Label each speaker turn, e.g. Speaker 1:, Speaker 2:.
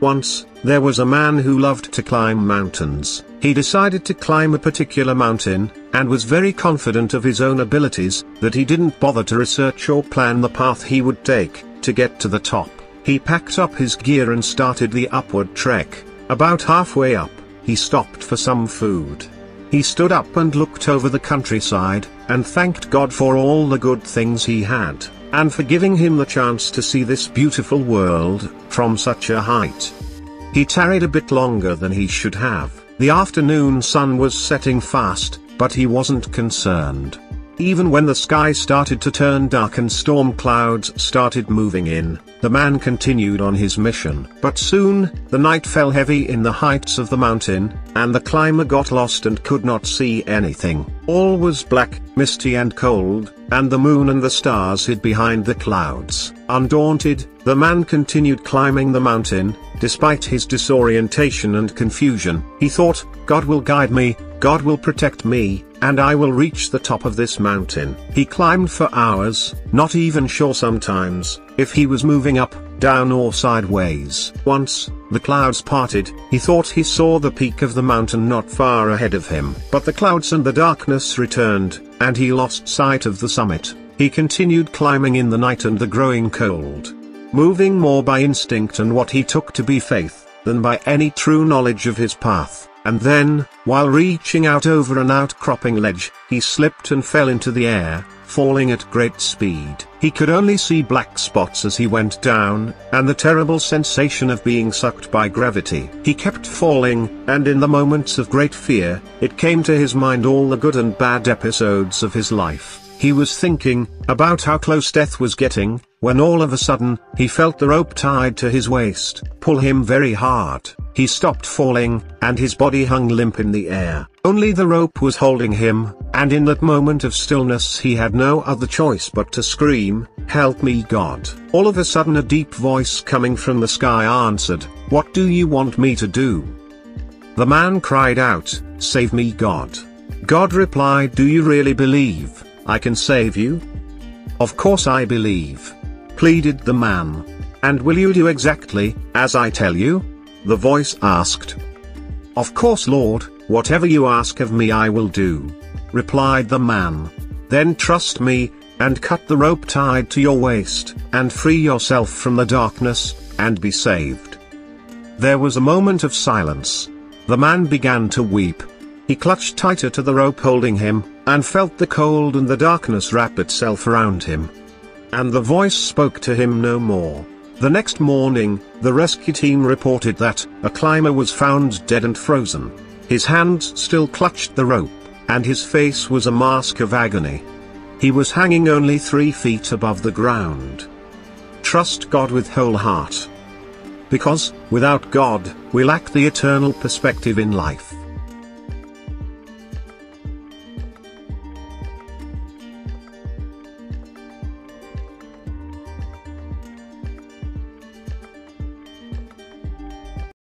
Speaker 1: Once, there was a man who loved to climb mountains. He decided to climb a particular mountain, and was very confident of his own abilities, that he didn't bother to research or plan the path he would take to get to the top. He packed up his gear and started the upward trek. About halfway up, he stopped for some food. He stood up and looked over the countryside, and thanked God for all the good things he had, and for giving him the chance to see this beautiful world from such a height. He tarried a bit longer than he should have. The afternoon sun was setting fast, but he wasn't concerned. Even when the sky started to turn dark and storm clouds started moving in, the man continued on his mission. But soon, the night fell heavy in the heights of the mountain, and the climber got lost and could not see anything. All was black, misty and cold, and the moon and the stars hid behind the clouds. Undaunted, the man continued climbing the mountain. Despite his disorientation and confusion, he thought, God will guide me, God will protect me, and I will reach the top of this mountain. He climbed for hours, not even sure sometimes if he was moving up, down or sideways. Once, the clouds parted. He thought he saw the peak of the mountain not far ahead of him. But the clouds and the darkness returned, and he lost sight of the summit. He continued climbing in the night and the growing cold, moving more by instinct and what he took to be faith, than by any true knowledge of his path. And then, while reaching out over an outcropping ledge, he slipped and fell into the air, falling at great speed. He could only see black spots as he went down, and the terrible sensation of being sucked by gravity. He kept falling, and in the moments of great fear, it came to his mind all the good and bad episodes of his life. He was thinking about how close death was getting, when all of a sudden, he felt the rope tied to his waist pull him very hard. He stopped falling, and his body hung limp in the air. Only the rope was holding him, and in that moment of stillness he had no other choice but to scream, "Help me, God." All of a sudden a deep voice coming from the sky answered, "What do you want me to do?" The man cried out, "Save me, God." God replied, "Do you really believe I can save you?" "Of course I believe," pleaded the man. "And will you do exactly as I tell you?" the voice asked. "Of course, Lord, whatever you ask of me I will do," replied the man. "Then trust me, and cut the rope tied to your waist, and free yourself from the darkness, and be saved." There was a moment of silence. The man began to weep. He clutched tighter to the rope holding him, and felt the cold and the darkness wrap itself around him. And the voice spoke to him no more. The next morning, the rescue team reported that a climber was found dead and frozen. His hands still clutched the rope, and his face was a mask of agony. He was hanging only 3 feet above the ground. Trust God with whole heart. Because, without God, we lack the eternal perspective in life.